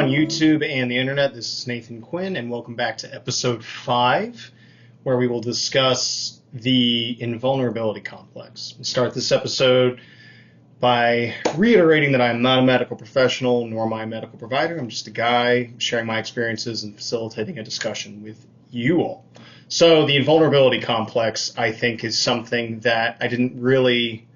YouTube and the internet. This is Nathan Quinn, and welcome back to episode 5, where we will discuss the invulnerability complex. We'll start this episode by reiterating that I am not a medical professional, nor am I a medical provider. I'm just a guy sharing my experiences and facilitating a discussion with you all. So the invulnerability complex, I think, is something that I didn't really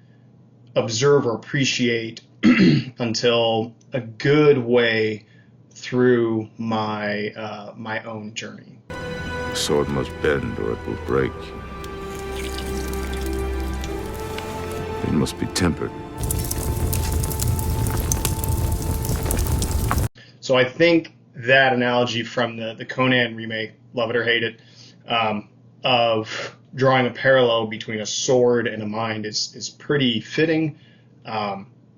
observe or appreciate until a good way through my my own journey. The sword must bend or it will break. It must be tempered. So I think that analogy from the Conan remake, love it or hate it, of drawing a parallel between a sword and a mind is pretty fitting.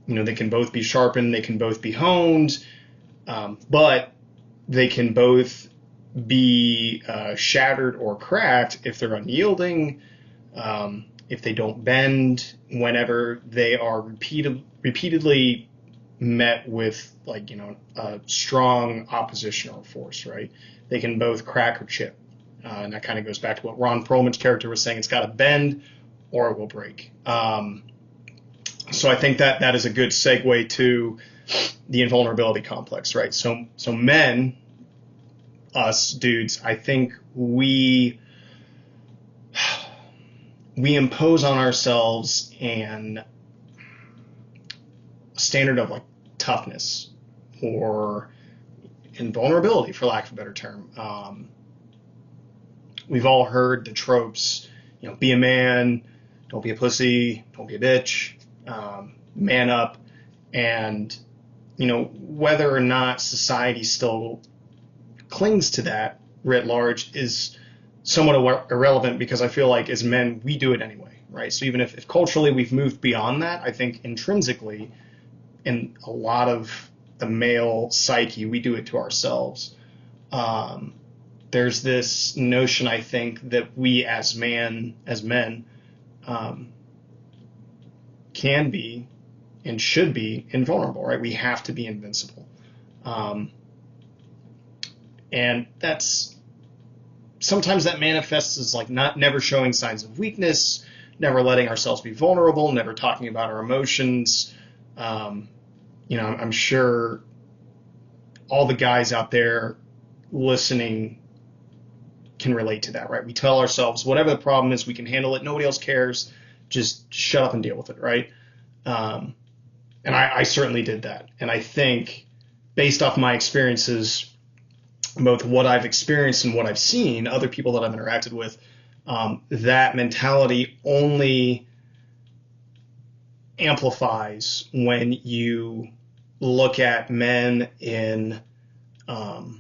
They can both be sharpened, they can both be honed, but they can both be shattered or cracked if they're unyielding, if they don't bend, whenever they are repeatedly met with a strong oppositional force, right? They can both crack or chip. And that kind of goes back to what Ron Perlman's character was saying. It's got to bend or it will break. So I think that is a good segue to the invulnerability complex, right? So men, us dudes, I think we impose on ourselves a standard of toughness or invulnerability, for lack of a better term. We've all heard the tropes, be a man, don't be a pussy, don't be a bitch, man up. And, whether or not society still clings to that writ large is somewhat irrelevant, because I feel like as men, we do it anyway, right? So even if culturally we've moved beyond that, I think intrinsically in a lot of the male psyche, we do it to ourselves. There's this notion, I think, that we as men, can be and should be invulnerable, right? We have to be invincible. And sometimes that manifests as never showing signs of weakness, never letting ourselves be vulnerable, never talking about our emotions. I'm sure all the guys out there listening can relate to that, right? We tell ourselves whatever the problem is, we can handle it. Nobody else cares. Just shut up and deal with it, right? And I certainly did that. And I think based off my experiences, both what I've experienced and what I've seen, other people that I've interacted with, that mentality only amplifies when you look at men in, I'll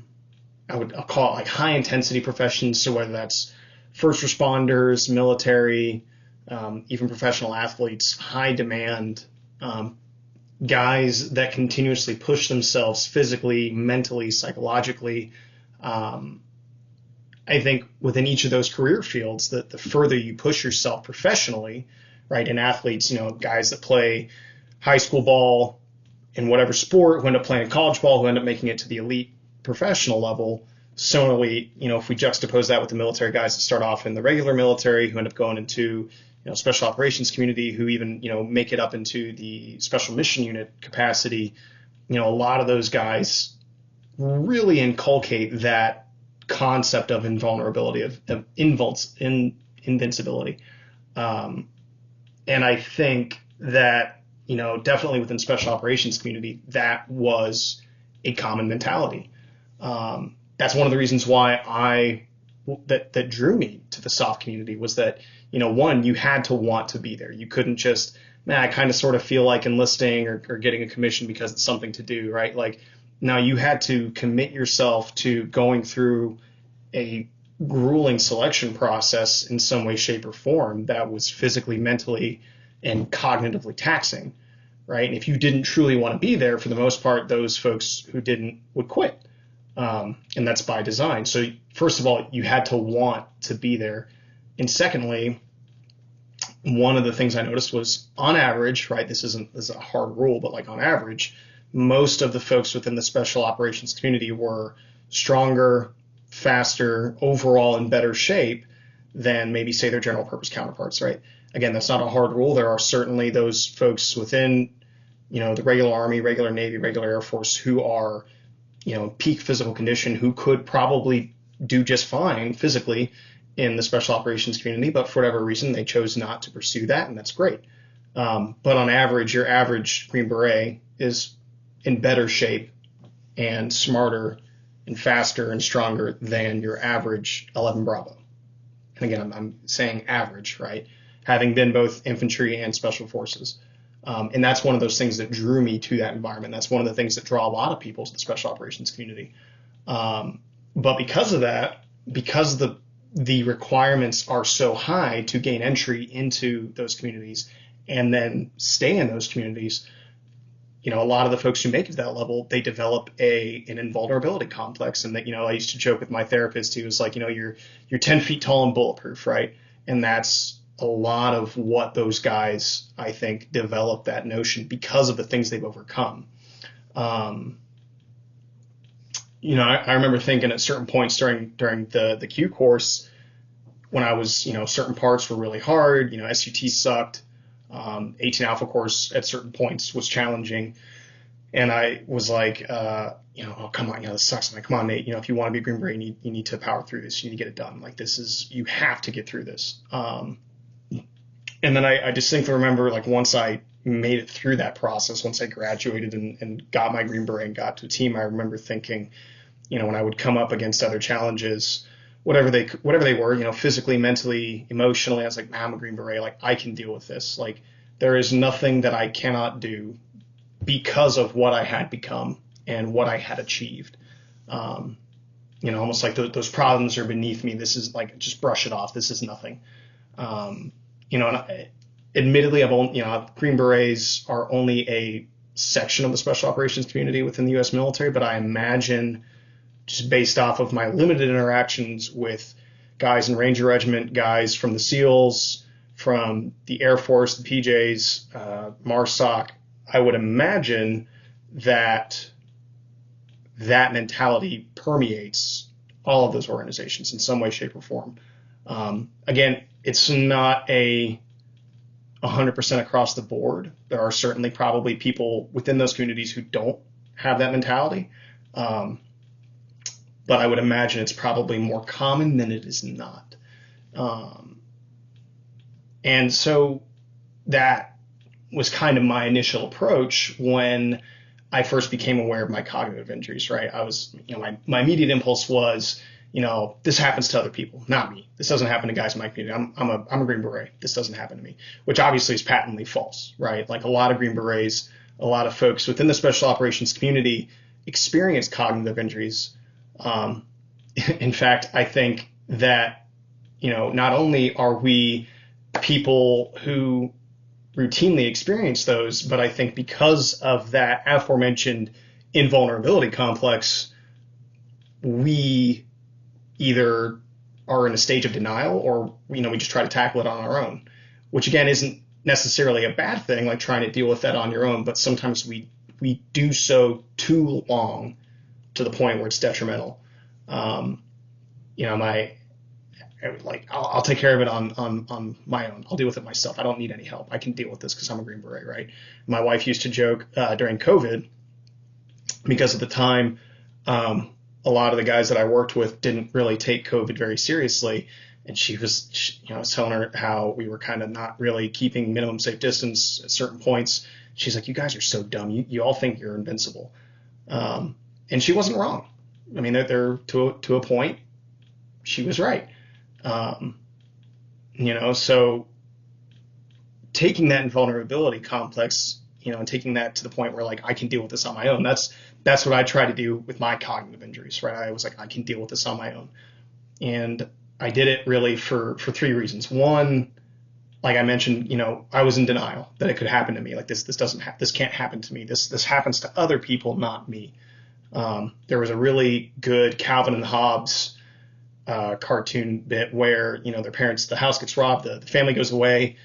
call it high intensity professions. So whether that's first responders, military, even professional athletes, high demand, guys that continuously push themselves physically, mentally, psychologically. I think within each of those career fields, that the further you push yourself professionally, right, in athletes, guys that play high school ball in whatever sport, who end up playing college ball, who end up making it to the elite professional level. Similarly, if we juxtapose that with the military guys that start off in the regular military, who end up going into special operations community, who even make it up into the special mission unit capacity, a lot of those guys really inculcate that concept of invulnerability, of invincibility. And I think that definitely within special operations community, that was a common mentality. That's one of the reasons why that drew me to the SOF community, was that, one, you had to want to be there. You couldn't just, I kind of sort of feel like enlisting or getting a commission because it's something to do, right? Now you had to commit yourself to going through a grueling selection process in some way, shape, or form that was physically, mentally, and cognitively taxing, right? And if you didn't truly want to be there, for the most part, those folks who didn't would quit. And that's by design. So first of all, you had to want to be there. And secondly, one of the things I noticed was, on average, right, this is a hard rule, but on average, most of the folks within the special operations community were stronger, faster, overall in better shape than maybe, say, their general purpose counterparts, right? Again, that's not a hard rule. There are certainly those folks within, the regular Army, regular Navy, regular Air Force who are, peak physical condition, who could probably do just fine physically in the special operations community, but for whatever reason, they chose not to pursue that, and that's great. But on average, your average Green Beret is in better shape and smarter and faster and stronger than your average 11 Bravo. And again, I'm saying average, right? Having been both infantry and special forces. And that's one of those things that drew me to that environment. That's one of the things that draw a lot of people to the special operations community. But because of that, because the requirements are so high to gain entry into those communities and then stay in those communities, a lot of the folks who make it to that level, they develop an invulnerability complex. And that, I used to joke with my therapist, he was like, you're 10 feet tall and bulletproof, right? And that's a lot of what those guys, I think, develop that notion because of the things they've overcome. I remember thinking at certain points during the Q course, when I was, certain parts were really hard, SUT sucked, 18 Alpha course at certain points was challenging. And I was like, oh, come on, this sucks. I'm like, come on, Nate, if you want to be a Green Beret, you need to power through this. You need to get it done. Like, you have to get through this. And then I distinctly remember, like, once I made it through that process, once I graduated and got my Green Beret and got to a team, I remember thinking, when I would come up against other challenges, whatever they were, physically, mentally, emotionally, I was like, man, I'm a Green Beret. Like, I can deal with this. Like, there is nothing that I cannot do because of what I had become and what I had achieved. Almost like those problems are beneath me. This is like, just brush it off. This is nothing. And admittedly, Green Berets are only a section of the special operations community within the U.S. military, but I imagine, just based off of my limited interactions with guys in Ranger Regiment, guys from the SEALs, from the Air Force, the PJs, MARSOC, I would imagine that mentality permeates all of those organizations in some way, shape, or form. Again, it's not 100% across the board. There are certainly probably people within those communities who don't have that mentality. But I would imagine it's probably more common than it is not. And so that was kind of my initial approach when I first became aware of my cognitive injuries, right? I was, my immediate impulse was, this happens to other people, not me. This doesn't happen to guys in my community. I'm a Green Beret. This doesn't happen to me, which obviously is patently false, right? Like, a lot of Green Berets, a lot of folks within the special operations community experience cognitive injuries. In fact, I think that, not only are we people who routinely experience those, but I think because of that aforementioned invulnerability complex, we either are in a stage of denial or, we just try to tackle it on our own, which again isn't necessarily a bad thing, like trying to deal with that on your own, but sometimes we do so too long to the point where it's detrimental. I'll take care of it on my own. I'll deal with it myself. I don't need any help. I can deal with this because I'm a Green Beret, right? My wife used to joke during COVID, because at the time, a lot of the guys that I worked with didn't really take COVID very seriously. And I was telling her how we were kind of not really keeping minimum safe distance at certain points. She's like, you guys are so dumb. You all think you're invincible. And she wasn't wrong. I mean, they're to a point, she was right. So taking that invulnerability complex, and taking that to the point where, like, I can deal with this on my own. That's what I try to do with my cognitive injuries, right? I was like, I can deal with this on my own. And I did it really for three reasons. One, like I mentioned, I was in denial that it could happen to me. Like, this can't happen to me. This happens to other people, not me. There was a really good Calvin and Hobbes cartoon bit where, the house gets robbed, the family goes away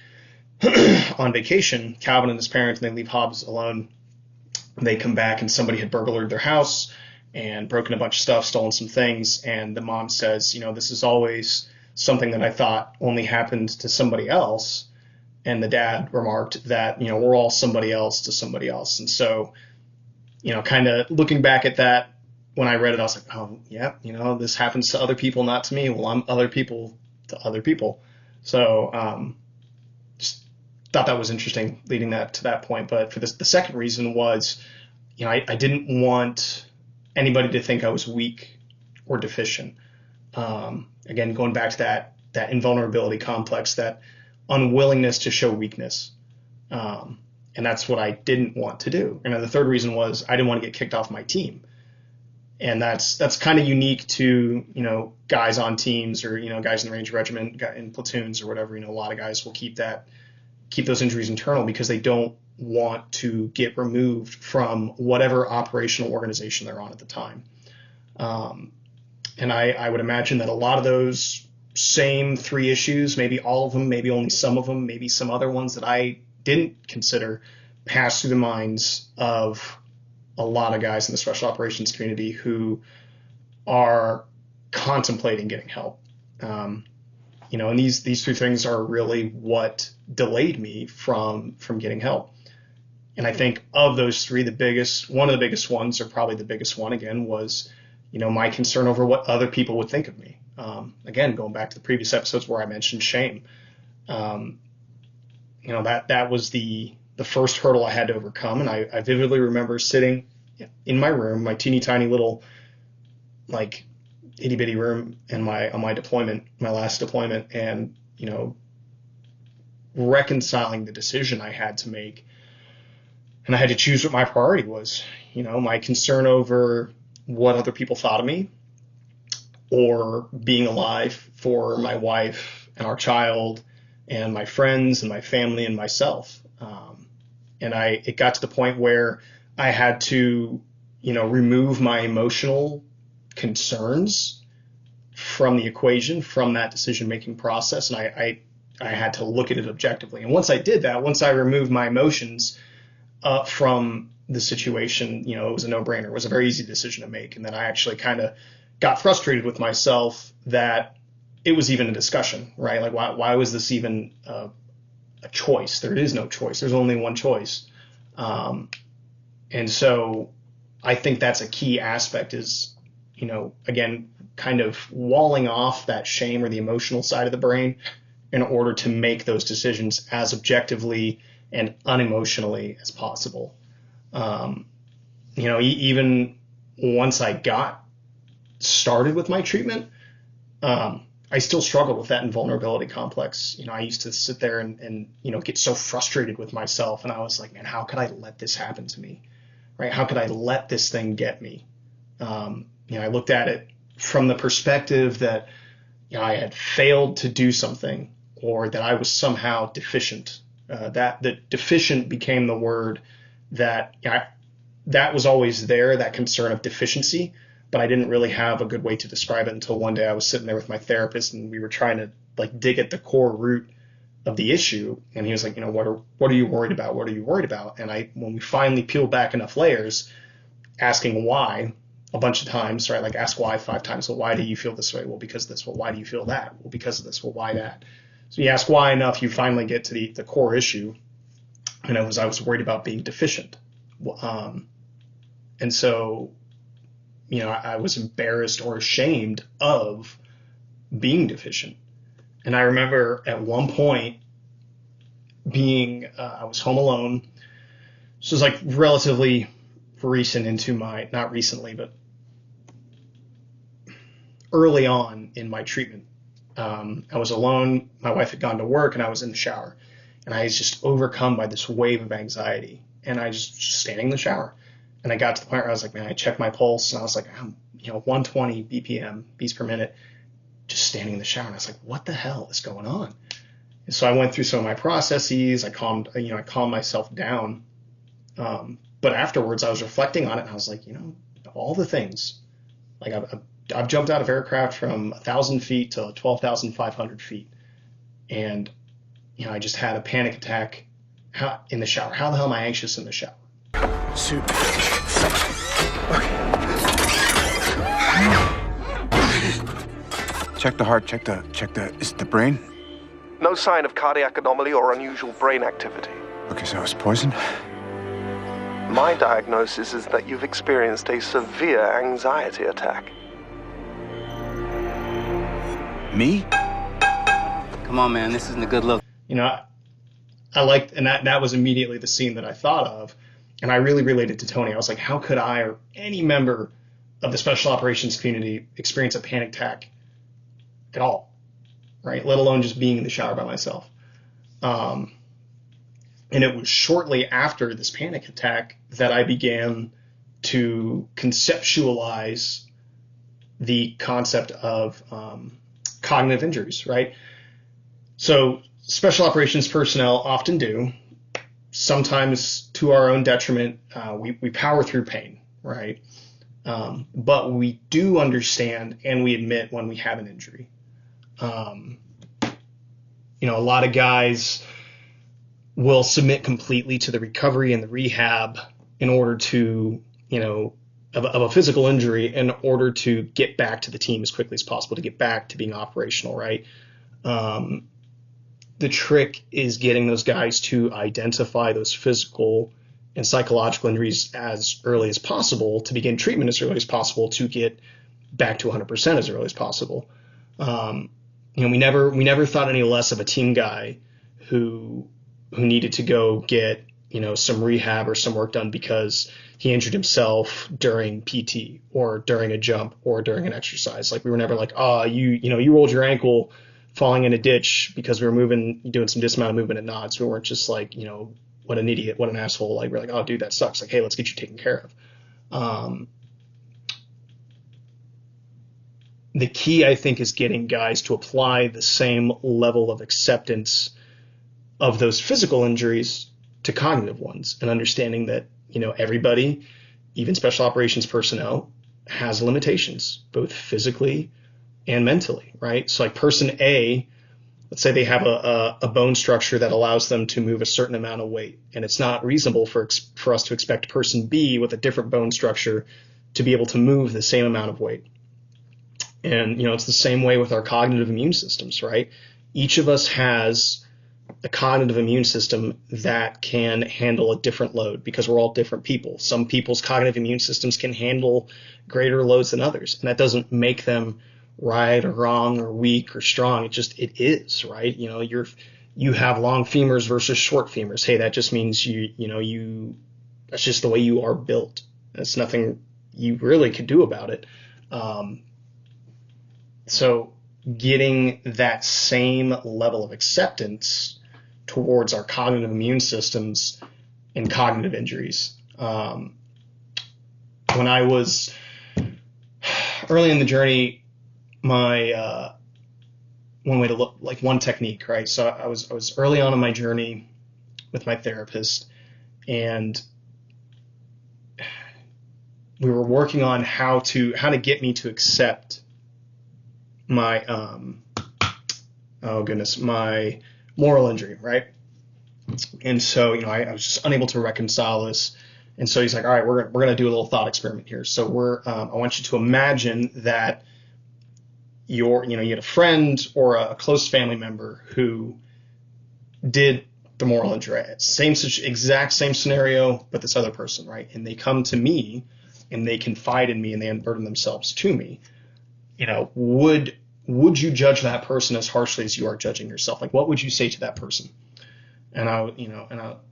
on vacation, Calvin and his parents, and they leave Hobbes alone They come back and somebody had burglared their house and broken a bunch of stuff, stolen some things. And the mom says, this is always something that I thought only happened to somebody else. And the dad remarked that, we're all somebody else to somebody else. And so, kind of looking back at that, when I read it, I was like, oh, yeah, this happens to other people, not to me. Well, I'm other people to other people. So just thought that was interesting leading that to that point. But for this, the second reason was, I didn't want anybody to think I was weak or deficient. Again, going back to that invulnerability complex, that unwillingness to show weakness. And that's what I didn't want to do. And then the third reason was I didn't want to get kicked off my team. And that's kind of unique to, guys on teams or, guys in the Ranger Regiment, in platoons or whatever. A lot of guys will keep those injuries internal because they don't want to get removed from whatever operational organization they're on at the time. And I would imagine that a lot of those same three issues, maybe all of them, maybe only some of them, maybe some other ones that I didn't consider, pass through the minds of a lot of guys in the special operations community who are contemplating getting help. And these three things are really what delayed me from getting help. And I think of those three, one of the biggest ones, or probably the biggest one again, was, my concern over what other people would think of me. Again, going back to the previous episodes where I mentioned shame, that was the first hurdle I had to overcome. And I vividly remember sitting in my room, my teeny tiny little, like, itty bitty room on my deployment, my last deployment, and, reconciling the decision I had to make. And I had to choose what my priority was, my concern over what other people thought of me, or being alive for my wife and our child and my friends and my family and myself. And it got to the point where I had to, remove my emotional concerns from the equation, from that decision-making process. And I had to look at it objectively. And once I did that, once I removed my emotions from the situation, it was a no-brainer. It was a very easy decision to make. And then I actually kind of got frustrated with myself that it was even a discussion, right? Like, why was this even a choice? There is no choice. There's only one choice. And so I think that's a key aspect is, again, kind of walling off that shame or the emotional side of the brain in order to make those decisions as objectively and unemotionally as possible. Even once I got started with my treatment, I still struggled with that invulnerability complex. I used to sit there and get so frustrated with myself. And I was like, man, how could I let this happen to me? Right? How could I let this thing get me? I looked at it from the perspective that I had failed to do something, or that I was somehow deficient. That deficient became the word that was always there, that concern of deficiency, but I didn't really have a good way to describe it until one day I was sitting there with my therapist and we were trying to dig at the core root of the issue. And he was like, what are you worried about? What are you worried about? And when we finally peeled back enough layers, asking why a bunch of times, right? Like, ask why 5 times. Well, why do you feel this way? Well, because of this. Well, why do you feel that? Well, because of this. Well, why that? So you ask why enough, you finally get to the core issue. And I was worried about being deficient. And so, I was embarrassed or ashamed of being deficient. And I remember at one point I was home alone. This was relatively recent into not recently, but early on in my treatment. I was alone. My wife had gone to work and I was in the shower. And I was just overcome by this wave of anxiety. And I just standing in the shower. And I got to the point where I was like, man, I checked my pulse and I was like, I'm 120 BPM, beats per minute, just standing in the shower. And I was like, what the hell is going on? And so I went through some of my processes. I calmed myself down. But afterwards I was reflecting on it and I was like, all the things, like I've jumped out of aircraft from 1,000 feet to 12,500 feet. And, I just had a panic attack in the shower. How the hell am I anxious in the shower? Suit. Check the heart, is it the brain? No sign of cardiac anomaly or unusual brain activity. Okay, so it's poison? My diagnosis is that you've experienced a severe anxiety attack. Me? Come on, man, this isn't a good look. You know, I liked, and that was immediately the scene that I thought of, and I really related to Tony. I was like, how could I or any member of the special operations community experience a panic attack at all, right? Let alone just being in the shower by myself. And it was shortly after this panic attack that I began to conceptualize the concept of cognitive injuries, right? So special operations personnel often do, sometimes to our own detriment. We power through pain, right? But we do understand and we admit when we have an injury. You know, a lot of guys will submit completely to the recovery and the rehab in order to, you know, of a physical injury in order to get back to the team as quickly as possible, to get back to being operational, right? The trick is getting those guys to identify those physical and psychological injuries as early as possible, to begin treatment as early as possible, to get back to 100% as early as possible. You know, we never thought any less of a team guy who needed to go get, you know, some rehab or some work done because he injured himself during PT or during a jump or during an exercise. Like, we were never like, oh, you rolled your ankle falling in a ditch because we were doing some dismounted movement at nods. We weren't just like, you know, what an idiot, what an asshole. Like, we're like, oh, dude, that sucks. Like, hey, let's get you taken care of. The key, I think, is getting guys to apply the same level of acceptance of those physical injuries to cognitive ones, and understanding that, you know, everybody, even special operations personnel, has limitations, both physically and mentally, right? So like person A, let's say they have a bone structure that allows them to move a certain amount of weight, and it's not reasonable for us to expect person B with a different bone structure to be able to move the same amount of weight. And, you know, it's the same way with our cognitive immune systems, right? Each of us has a cognitive immune system that can handle a different load because we're all different people. Some people's cognitive immune systems can handle greater loads than others, and that doesn't make them right or wrong or weak or strong. It is, right? You know, you have long femurs versus short femurs. Hey, that just means that's just the way you are built. There's nothing you really could do about it. So getting that same level of acceptance towards our cognitive immune systems and cognitive injuries. When I was early in the journey, my one way to look, like one technique, right? So I was early on in my journey with my therapist, and we were working on how to get me to accept my my moral injury, right? And so, you know, I was just unable to reconcile this. And so he's like, all right, we're gonna do a little thought experiment here. So I want you to imagine that you had a friend or a close family member who did the moral injury, exact same scenario, but this other person, right? And they come to me and they confide in me and they unburden themselves to me. You know, would you judge that person as harshly as you are judging yourself? Like, what would you say to that person? And I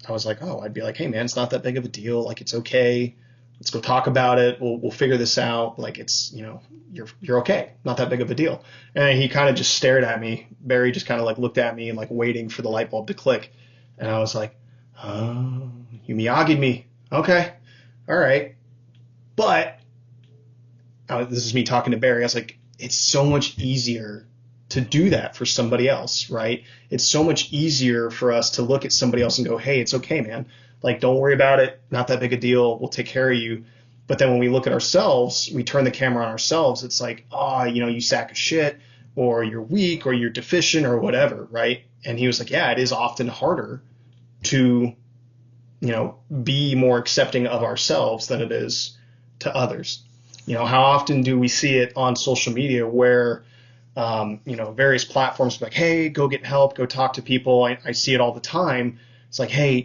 was like, oh, I'd be like, hey man, it's not that big of a deal. Like, it's okay. Let's go talk about it. We'll figure this out. Like, it's, you know, you're okay. Not that big of a deal. And he kind of just stared at me. Barry just kind of like looked at me and like waiting for the light bulb to click. And I was like, oh, you Miyagi'd me. Okay. All right. But this is me talking to Barry. I was like, it's so much easier to do that for somebody else, right? It's so much easier for us to look at somebody else and go, hey, it's okay, man. Like, don't worry about it. Not that big a deal. We'll take care of you. But then when we look at ourselves, we turn the camera on ourselves. It's like, oh, you know, you sack of shit, or you're weak, or you're deficient, or whatever, right? And he was like, yeah, it is often harder to be more accepting of ourselves than it is to others. How often do we see it on social media where, various platforms like, hey, go get help, go talk to people. I see it all the time. It's like, hey,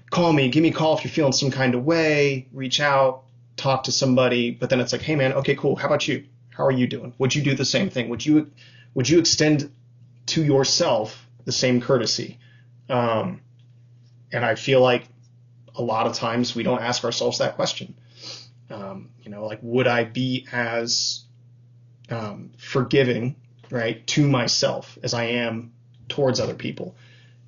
call me, give me a call if you're feeling some kind of way, reach out, talk to somebody. But then it's like, hey man, okay, cool. How about you? How are you doing? Would you do the same thing? Would you extend to yourself the same courtesy? And I feel like a lot of times we don't ask ourselves that question. Like, would I be as forgiving, right, to myself as I am towards other people?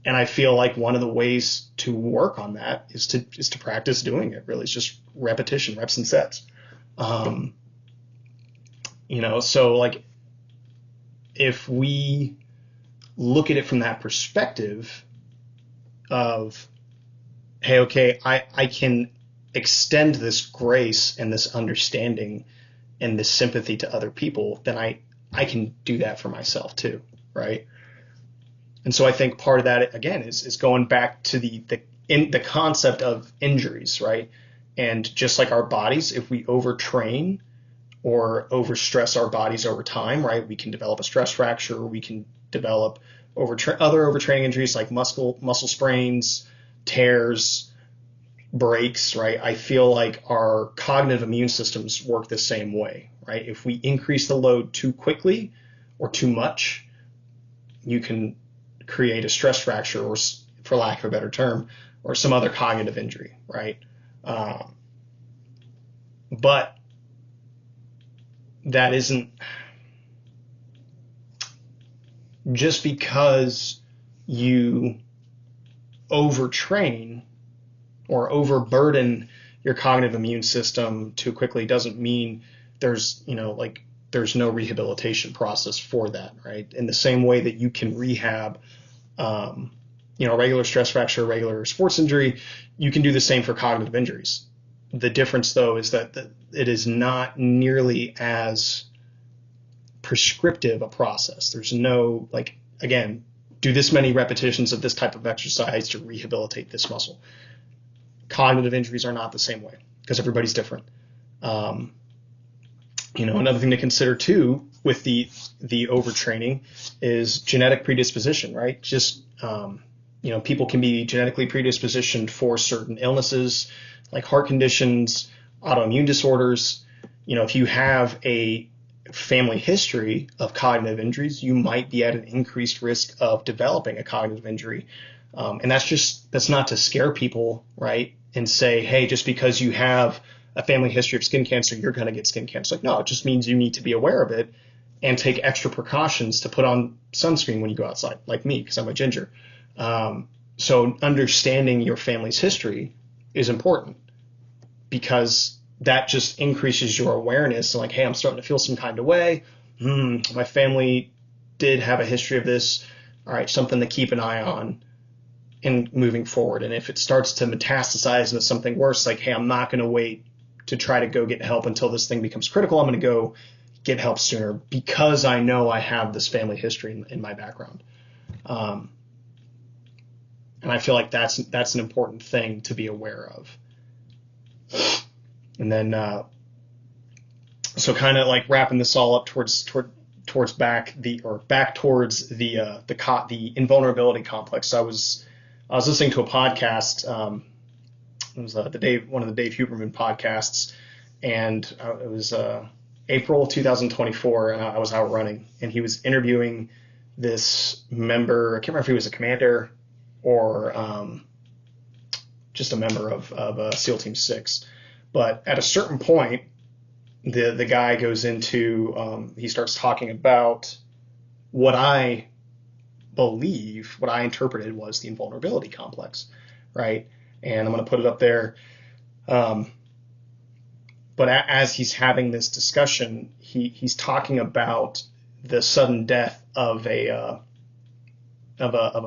And I feel like one of the ways to work on that is to practice doing it. Really, it's just repetition, reps and sets. So like, if we look at it from that perspective of, hey, okay, I can extend this grace and this understanding and this sympathy to other people, then I can do that for myself too, right? And so I think part of that, again, is going back to the concept of injuries, right? And just like our bodies, if we overtrain or overstress our bodies over time, right, we can develop a stress fracture, we can develop other overtraining injuries like muscle sprains, tears, breaks, right? I feel like our cognitive immune systems work the same way, right? If we increase the load too quickly or too much, you can create a stress fracture, or, for lack of a better term, or some other cognitive injury, right? But that isn't just because you overtrain or overburden your cognitive immune system too quickly doesn't mean there's no rehabilitation process for that, right? In the same way that you can rehab, regular stress fracture, regular sports injury, you can do the same for cognitive injuries. The difference, though, is that it is not nearly as prescriptive a process. There's no, again, do this many repetitions of this type of exercise to rehabilitate this muscle. Cognitive injuries are not the same way because everybody's different. Another thing to consider too with the overtraining is genetic predisposition, right? Just, people can be genetically predispositioned for certain illnesses like heart conditions, autoimmune disorders. If you have a family history of cognitive injuries, you might be at an increased risk of developing a cognitive injury. And that's not to scare people, right? And say, hey, just because you have a family history of skin cancer, you're going to get skin cancer. No, it just means you need to be aware of it and take extra precautions to put on sunscreen when you go outside, like me, because I'm a ginger. So understanding your family's history is important because that just increases your awareness. Like, hey, I'm starting to feel some kind of way. My family did have a history of this. All right, something to keep an eye on in moving forward. And if it starts to metastasize into something worse, like, hey, I'm not going to wait to try to go get help until this thing becomes critical. I'm going to go get help sooner because I know I have this family history in my background. And I feel like that's an important thing to be aware of. And then, so kind of like wrapping this all up towards back towards the invulnerability complex. So I was listening to a podcast. It was one of the Dave Huberman podcasts, and it was April 2024, and I was out running, and he was interviewing this member. I can't remember if he was a commander or just a member of SEAL Team 6. But at a certain point, the guy goes into he starts talking about what I interpreted was the invulnerability complex, right? And I'm going to put it up there. But as he's having this discussion, he's talking about the sudden death of a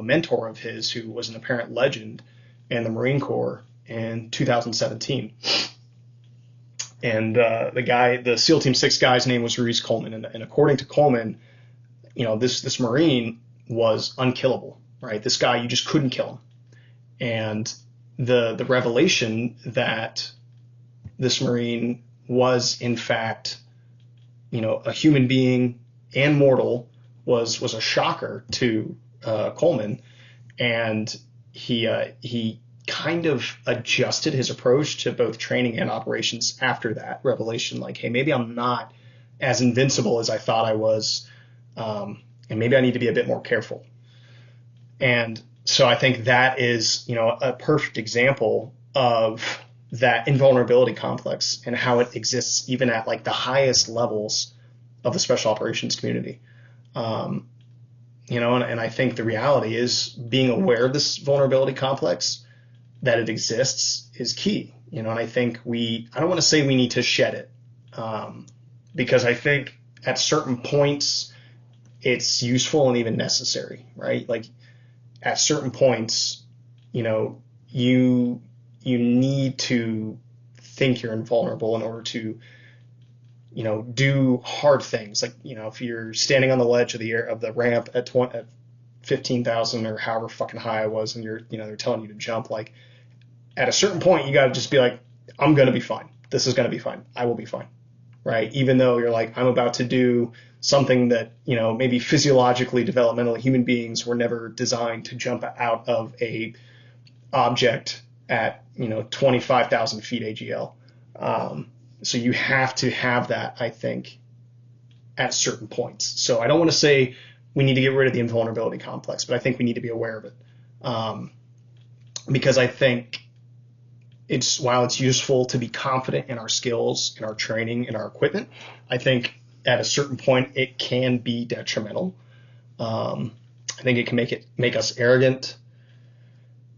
mentor of his who was an apparent legend in the Marine Corps in 2017. And the SEAL Team 6 guy's name was Ruiz Coleman. And according to Coleman, this Marine was unkillable, right? This guy, you just couldn't kill him. And the revelation that this Marine was in fact, a human being and mortal was a shocker to Coleman, and he kind of adjusted his approach to both training and operations after that revelation. Like, hey, maybe I'm not as invincible as I thought I was, and maybe I need to be a bit more careful. And so I think that is, a perfect example of that invulnerability complex and how it exists even at like the highest levels of the special operations community. And I think the reality is being aware of this vulnerability complex, that it exists, is key. And I think I don't want to say we need to shed it, because I think at certain points it's useful and even necessary, right? Like at certain points, you need to think you're invulnerable in order to, do hard things. Like, if you're standing on the ledge of the ramp at 15,000 or however fucking high I was, and they're telling you to jump, like at a certain point, you got to just be like, I'm going to be fine. This is going to be fine. I will be fine. Right. Even though you're like, I'm about to do something that, maybe physiologically, developmentally, human beings were never designed to jump out of a object at, 25,000 feet AGL. So you have to have that, I think, at certain points. So I don't want to say we need to get rid of the invulnerability complex, but I think we need to be aware of it. Because I think while it's useful to be confident in our skills, in our training, in our equipment, I think at a certain point it can be detrimental. I think it can make us arrogant.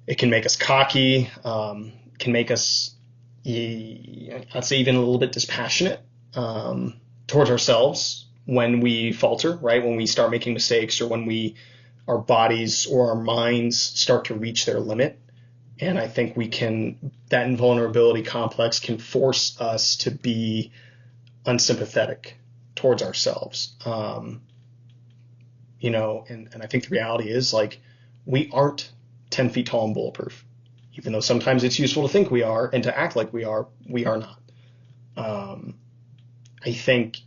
It can make us cocky. Can make us, I'd say, even a little bit dispassionate towards ourselves when we falter, right? When we start making mistakes, or when our bodies or our minds start to reach their limit. And I think that invulnerability complex can force us to be unsympathetic towards ourselves. And I think the reality is, like, we aren't 10 feet tall and bulletproof. Even though sometimes it's useful to think we are and to act like we are not. I think,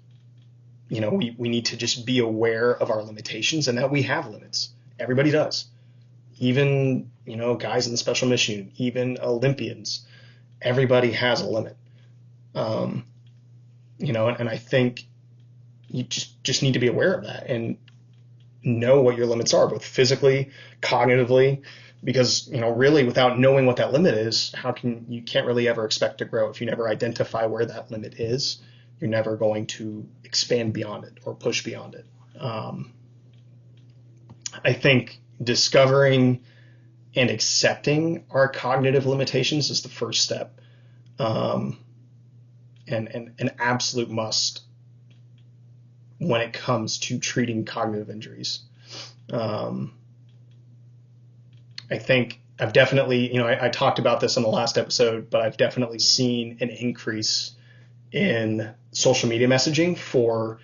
we need to just be aware of our limitations and that we have limits. Everybody does. Even, guys in the special mission unit, even Olympians, everybody has a limit. And I think you just need to be aware of that and know what your limits are, both physically, cognitively, because, really without knowing what that limit is, you can't really ever expect to grow. If you never identify where that limit is, you're never going to expand beyond it or push beyond it. I think discovering and accepting our cognitive limitations is the first step, and an absolute must when it comes to treating cognitive injuries. I think I've definitely, I talked about this in the last episode, but I've definitely seen an increase in social media messaging for,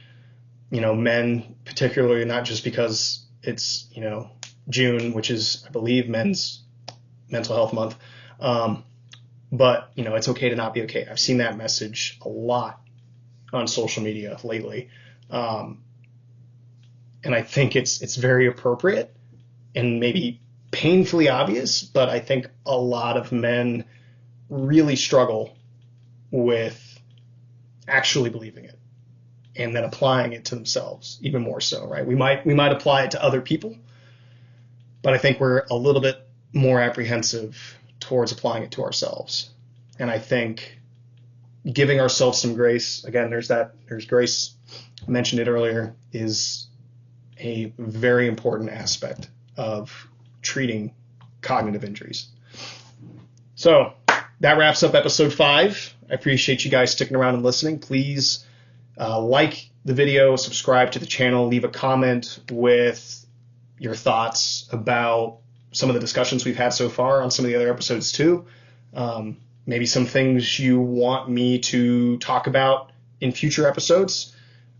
men, particularly, not just because it's, June, which is, I believe, Men's Mental Health Month. But, it's okay to not be okay. I've seen that message a lot on social media lately. And I think it's very appropriate and maybe painfully obvious, but I think a lot of men really struggle with actually believing it and then applying it to themselves even more so, right? We might apply it to other people, but I think we're a little bit more apprehensive towards applying it to ourselves. And I think giving ourselves some grace, again, there's grace, I mentioned it earlier, is a very important aspect of treating cognitive injuries. So that wraps up episode 5. I appreciate you guys sticking around and listening. Please like the video, subscribe to the channel, leave a comment with your thoughts about some of the discussions we've had so far on some of the other episodes too. Maybe some things you want me to talk about in future episodes,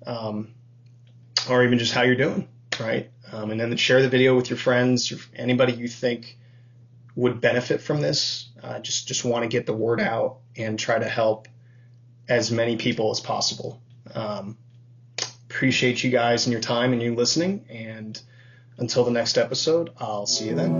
or even just how you're doing, right? And then share the video with your friends, anybody you think would benefit from this. Just want to get the word out and try to help as many people as possible. Appreciate you guys and your time and you listening. And until the next episode, I'll see you then.